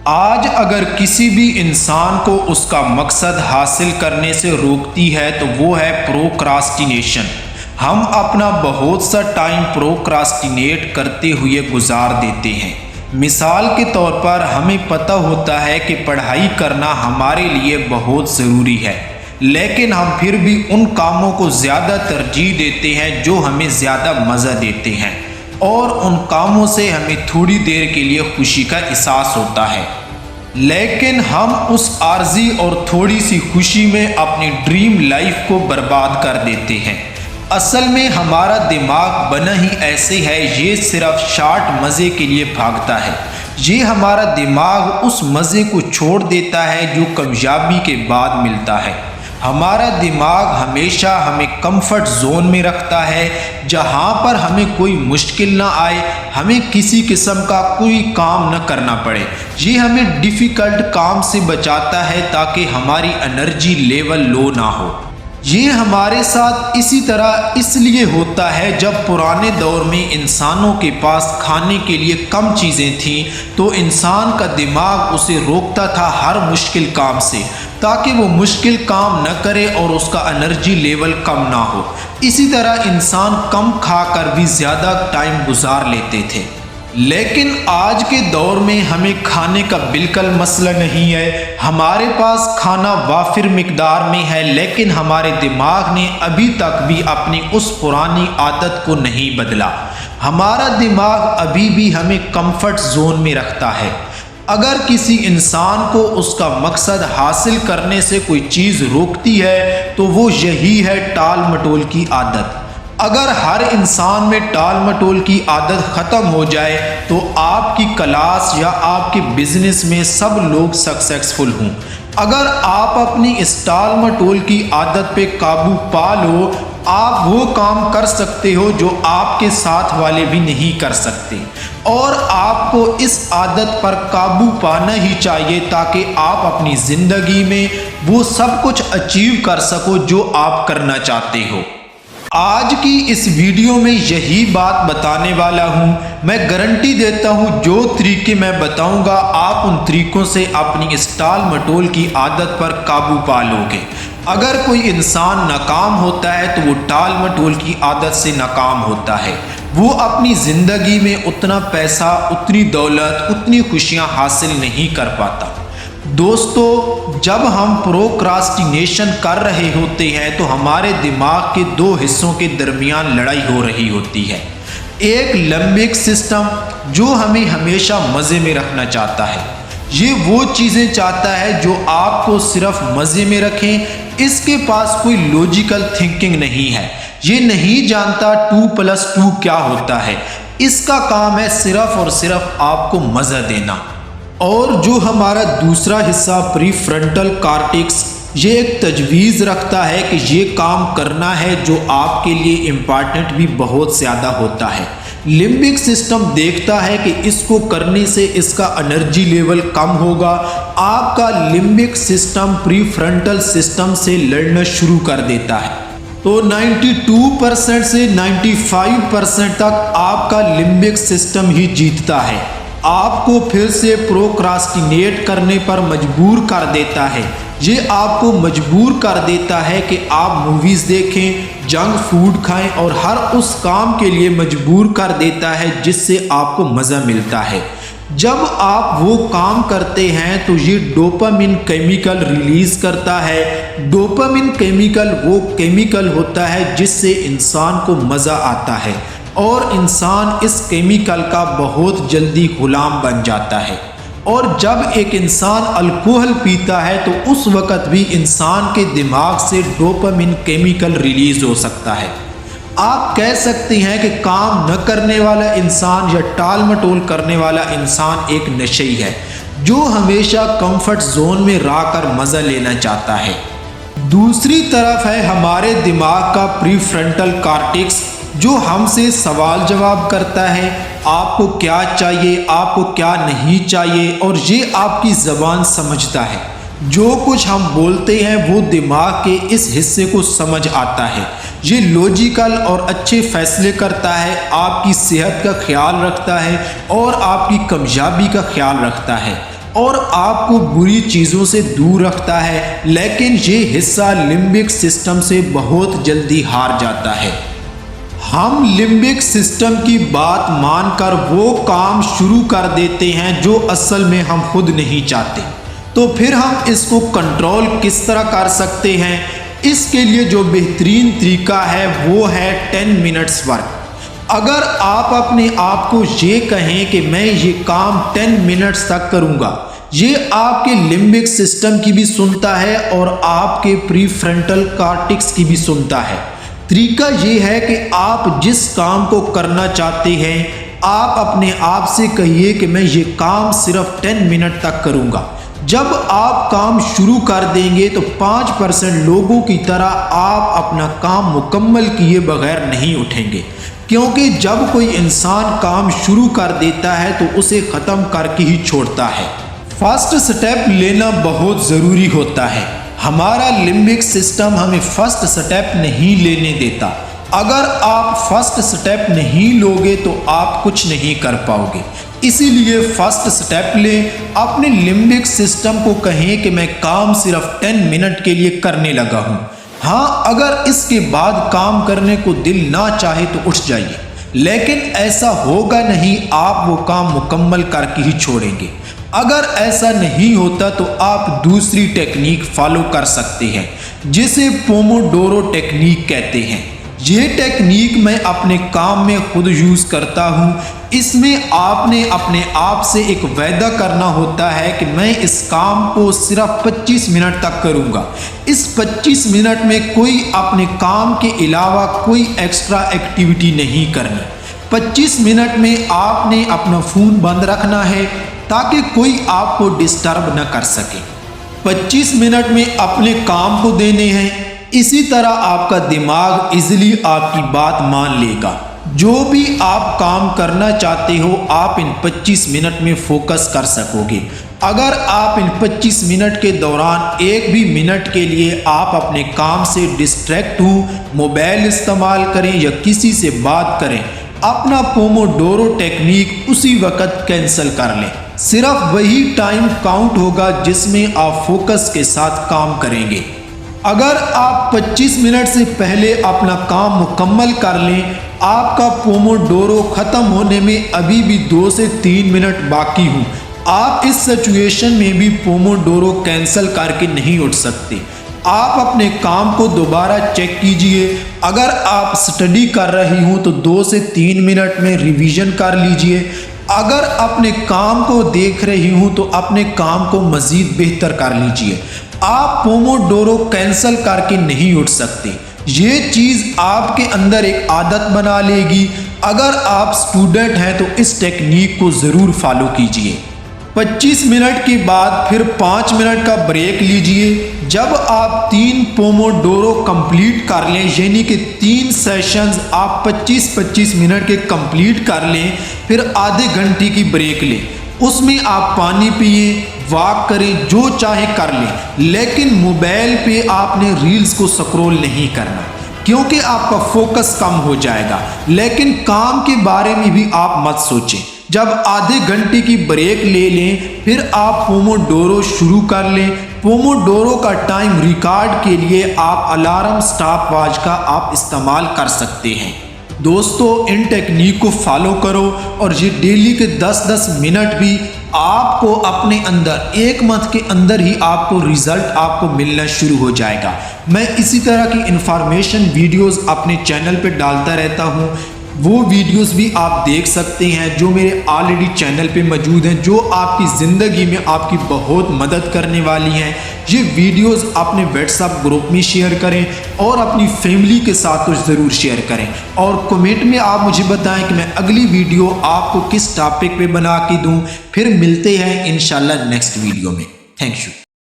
آج اگر کسی بھی انسان کو اس کا مقصد حاصل کرنے سے روکتی ہے تو وہ ہے پروکراسٹینیشن۔ ہم اپنا بہت سا ٹائم پروکراسٹینیٹ کرتے ہوئے گزار دیتے ہیں۔ مثال کے طور پر ہمیں پتہ ہوتا ہے کہ پڑھائی کرنا ہمارے لیے بہت ضروری ہے، لیکن ہم پھر بھی ان کاموں کو زیادہ ترجیح دیتے ہیں جو ہمیں زیادہ مزہ دیتے ہیں، اور ان کاموں سے ہمیں تھوڑی دیر کے لیے خوشی کا احساس ہوتا ہے، لیکن ہم اس عارضی اور تھوڑی سی خوشی میں اپنی ڈریم لائف کو برباد کر دیتے ہیں۔ اصل میں ہمارا دماغ بنا ہی ایسے ہے، یہ صرف شارٹ مزے کے لیے بھاگتا ہے۔ یہ ہمارا دماغ اس مزے کو چھوڑ دیتا ہے جو کامیابی کے بعد ملتا ہے۔ ہمارا دماغ ہمیشہ ہمیں کمفرٹ زون میں رکھتا ہے، جہاں پر ہمیں کوئی مشکل نہ آئے، ہمیں کسی قسم کا کوئی کام نہ کرنا پڑے۔ یہ ہمیں ڈیفیکلٹ کام سے بچاتا ہے تاکہ ہماری انرجی لیول لو نہ ہو۔ یہ ہمارے ساتھ اسی طرح اس لیے ہوتا ہے جب پرانے دور میں انسانوں کے پاس کھانے کے لیے کم چیزیں تھیں تو انسان کا دماغ اسے روکتا تھا ہر مشکل کام سے، تاکہ وہ مشکل کام نہ کرے اور اس کا انرجی لیول کم نہ ہو۔ اسی طرح انسان کم کھا کر بھی زیادہ ٹائم گزار لیتے تھے۔ لیکن آج کے دور میں ہمیں کھانے کا بالکل مسئلہ نہیں ہے، ہمارے پاس کھانا وافر مقدار میں ہے، لیکن ہمارے دماغ نے ابھی تک بھی اپنی اس پرانی عادت کو نہیں بدلا۔ ہمارا دماغ ابھی بھی ہمیں کمفرٹ زون میں رکھتا ہے۔ اگر کسی انسان کو اس کا مقصد حاصل کرنے سے کوئی چیز روکتی ہے تو وہ یہی ہے ٹال مٹول کی عادت۔ اگر ہر انسان میں ٹال مٹول کی عادت ختم ہو جائے تو آپ کی کلاس یا آپ کے بزنس میں سب لوگ سکسیسفل ہوں۔ اگر آپ اپنی اس ٹال مٹول کی عادت پہ قابو پا لو، آپ وہ کام کر سکتے ہو جو آپ کے ساتھ والے بھی نہیں کر سکتے، اور آپ کو اس عادت پر قابو پانا ہی چاہیے تاکہ آپ اپنی زندگی میں وہ سب کچھ اچیو کر سکو جو آپ کرنا چاہتے ہو۔ آج کی اس ویڈیو میں یہی بات بتانے والا ہوں۔ میں گارنٹی دیتا ہوں جو طریقے میں بتاؤں گا آپ ان طریقوں سے اپنی اس ٹال مٹول کی عادت پر قابو پا لو گے۔ اگر کوئی انسان ناکام ہوتا ہے تو وہ ٹال مٹول کی عادت سے ناکام ہوتا ہے۔ وہ اپنی زندگی میں اتنا پیسہ، اتنی دولت، اتنی خوشیاں حاصل نہیں کر پاتا۔ دوستو، جب ہم پروکراسٹینیشن کر رہے ہوتے ہیں تو ہمارے دماغ کے دو حصوں کے درمیان لڑائی ہو رہی ہوتی ہے۔ ایک لمبک سسٹم جو ہمیں ہمیشہ مزے میں رکھنا چاہتا ہے، یہ وہ چیزیں چاہتا ہے جو آپ کو صرف مزے میں رکھیں، اس کے پاس کوئی لوجیکل تھنکنگ نہیں ہے، یہ نہیں جانتا 2+2 کیا ہوتا ہے، اس کا کام ہے صرف اور صرف آپ کو مزہ دینا۔ اور جو ہمارا دوسرا حصہ پری فرنٹل کارٹیکس، یہ ایک تجویز رکھتا ہے کہ یہ کام کرنا ہے جو آپ کے لیے امپارٹنٹ بھی بہت زیادہ ہوتا ہے۔ لمبک سسٹم دیکھتا ہے کہ اس کو کرنے سے اس کا انرجی لیول کم ہوگا، آپ کا لمبک سسٹم پری فرنٹل سسٹم سے لڑنا شروع کر دیتا ہے۔ تو 92% سے 95% تک آپ کا لمبک سسٹم ہی جیتتا ہے، آپ کو پھر سے پروکراسٹینیٹ کرنے پر مجبور کر دیتا ہے۔ یہ آپ کو مجبور کر دیتا ہے کہ آپ موویز دیکھیں، جنک فوڈ کھائیں، اور ہر اس کام کے لیے مجبور کر دیتا ہے جس سے آپ کو مزہ ملتا ہے۔ جب آپ وہ کام کرتے ہیں تو یہ ڈوپامین کیمیکل ریلیز کرتا ہے۔ ڈوپامین کیمیکل وہ کیمیکل ہوتا ہے جس سے انسان کو مزہ آتا ہے، اور انسان اس کیمیکل کا بہت جلدی غلام بن جاتا ہے۔ اور جب ایک انسان الکوہل پیتا ہے تو اس وقت بھی انسان کے دماغ سے ڈوپامین کیمیکل ریلیز ہو سکتا ہے۔ آپ کہہ سکتے ہیں کہ کام نہ کرنے والا انسان یا ٹال مٹول کرنے والا انسان ایک نشئی ہے جو ہمیشہ کمفرٹ زون میں رہ کر مزہ لینا چاہتا ہے۔ دوسری طرف ہے ہمارے دماغ کا پری فرنٹل کارٹیکس جو ہم سے سوال جواب کرتا ہے، آپ کو کیا چاہیے، آپ کو کیا نہیں چاہیے، اور یہ آپ کی زبان سمجھتا ہے۔ جو کچھ ہم بولتے ہیں وہ دماغ کے اس حصے کو سمجھ آتا ہے، یہ لوجیکل اور اچھے فیصلے کرتا ہے، آپ کی صحت کا خیال رکھتا ہے اور آپ کی کامیابی کا خیال رکھتا ہے۔ اور آپ کو بری چیزوں سے دور رکھتا ہے، لیکن یہ حصہ لمبک سسٹم سے بہت جلدی ہار جاتا ہے۔ ہم لمبک سسٹم کی بات مان کر وہ کام شروع کر دیتے ہیں جو اصل میں ہم خود نہیں چاہتے۔ تو پھر ہم اس کو کنٹرول کس طرح کر سکتے ہیں؟ اس کے لیے جو بہترین طریقہ ہے وہ ہے 10 منٹس ورک۔ اگر آپ اپنے آپ کو یہ کہیں کہ میں یہ کام 10 منٹس تک کروں گا، یہ آپ کے لمبک سسٹم کی بھی سنتا ہے اور آپ کے پری فرنٹل کارٹیکس کی بھی سنتا ہے۔ طریقہ یہ ہے کہ آپ جس کام کو کرنا چاہتے ہیں آپ اپنے آپ سے کہیے کہ میں یہ کام صرف 10 منٹ تک کروں گا۔ جب آپ کام شروع کر دیں گے تو 5% لوگوں کی طرح آپ اپنا کام مکمل کیے بغیر نہیں اٹھیں گے، کیونکہ جب کوئی انسان کام شروع کر دیتا ہے تو اسے ختم کر کے ہی چھوڑتا ہے۔ فرسٹ سٹیپ لینا بہت ضروری ہوتا ہے۔ ہمارا لمبک سسٹم ہمیں فرسٹ سٹیپ نہیں لینے دیتا۔ اگر آپ فرسٹ سٹیپ نہیں لوگے تو آپ کچھ نہیں کر پاؤ گے۔ اسی لیے فرسٹ سٹیپ لیں، اپنے لمبک سسٹم کو کہیں کہ میں کام صرف 10 منٹ کے لیے کرنے لگا ہوں۔ ہاں، اگر اس کے بعد کام کرنے کو دل نہ چاہے تو اٹھ جائیے، لیکن ایسا ہوگا نہیں، آپ وہ کام مکمل کر کے ہی چھوڑیں گے۔ اگر ایسا نہیں ہوتا تو آپ دوسری ٹیکنیک فالو کر سکتے ہیں جسے پوموڈورو ٹیکنیک کہتے ہیں۔ یہ ٹیکنیک میں اپنے کام میں خود یوز کرتا ہوں۔ اس میں آپ نے اپنے آپ سے ایک وعدہ کرنا ہوتا ہے کہ میں اس کام کو صرف 25 منٹ تک کروں گا۔ اس 25 منٹ میں کوئی اپنے کام کے علاوہ کوئی ایکسٹرا ایکٹیویٹی نہیں کرنی۔ 25 منٹ میں آپ نے اپنا فون بند رکھنا ہے تاکہ کوئی آپ کو ڈسٹرب نہ کر سکے۔ 25 منٹ میں اپنے کام کو دینے ہیں۔ اسی طرح آپ کا دماغ ایزیلی آپ کی بات مان لے گا۔ جو بھی آپ کام کرنا چاہتے ہو آپ ان 25 منٹ میں فوکس کر سکو گے۔ اگر آپ ان 25 منٹ کے دوران ایک بھی منٹ کے لیے آپ اپنے کام سے ڈسٹریکٹ ہوں، موبائل استعمال کریں یا کسی سے بات کریں، اپنا پوموڈورو ٹیکنیک اسی وقت کینسل کر لیں۔ صرف وہی ٹائم کاؤنٹ ہوگا جس میں آپ فوکس کے ساتھ کام کریں گے۔ اگر آپ 25 منٹ سے پہلے اپنا کام مکمل کر لیں، آپ کا پوموڈورو ختم ہونے میں ابھی بھی 2 سے 3 منٹ باقی ہوں، آپ اس سچویشن میں بھی پوموڈورو کینسل کر کے نہیں اٹھ سکتے۔ آپ اپنے کام کو دوبارہ چیک کیجئے۔ اگر آپ سٹڈی کر رہی ہوں تو 2 سے 3 منٹ میں ریویژن کر لیجئے۔ اگر اپنے کام کو دیکھ رہی ہوں تو اپنے کام کو مزید بہتر کر لیجئے۔ آپ پوموڈورو کینسل کر کے نہیں اٹھ سکتے۔ یہ چیز آپ کے اندر ایک عادت بنا لے گی۔ اگر آپ اسٹوڈنٹ ہیں تو اس ٹیکنیک کو ضرور فالو کیجئے۔ 25 منٹ کے بعد پھر 5 منٹ کا بریک لیجئے۔ جب آپ 3 پوموڈورو کمپلیٹ کر لیں، یعنی کہ 3 سیشنز آپ 25-25 منٹ کے کمپلیٹ کر لیں، پھر آدھے گھنٹے کی بریک لیں۔ اس میں آپ پانی پئیں، واک کریں، جو چاہے کر لیں، لیکن موبائل پہ آپ نے ریلز کو سکرول نہیں کرنا، کیونکہ آپ کا فوکس کم ہو جائے گا۔ لیکن کام کے بارے میں بھی آپ مت سوچیں۔ جب آدھے گھنٹے کی بریک لے لیں پھر آپ پوموڈورو شروع کر لیں۔ پوموڈورو کا ٹائم ریکارڈ کے لیے آپ الارم سٹاپ واچ کا آپ استعمال کر سکتے ہیں۔ دوستو، ان ٹیکنیک کو فالو کرو اور یہ ڈیلی کے 10-10 منٹ بھی آپ کو اپنے اندر 1 منتھ کے اندر ہی آپ کو ریزلٹ آپ کو ملنا شروع ہو جائے گا۔ میں اسی طرح کی انفارمیشن ویڈیوز اپنے چینل پہ ڈالتا رہتا ہوں۔ وہ ویڈیوز بھی آپ دیکھ سکتے ہیں جو میرے آلریڈی چینل پہ موجود ہیں، جو آپ کی زندگی میں آپ کی بہت مدد کرنے والی ہیں۔ یہ ویڈیوز اپنے واٹس ایپ گروپ میں شیئر کریں اور اپنی فیملی کے ساتھ کچھ ضرور شیئر کریں، اور کمنٹ میں آپ مجھے بتائیں کہ میں اگلی ویڈیو آپ کو کس ٹاپک پہ بنا کے دوں۔ پھر ملتے ہیں انشاءاللہ نیکسٹ ویڈیو میں۔ Thank you.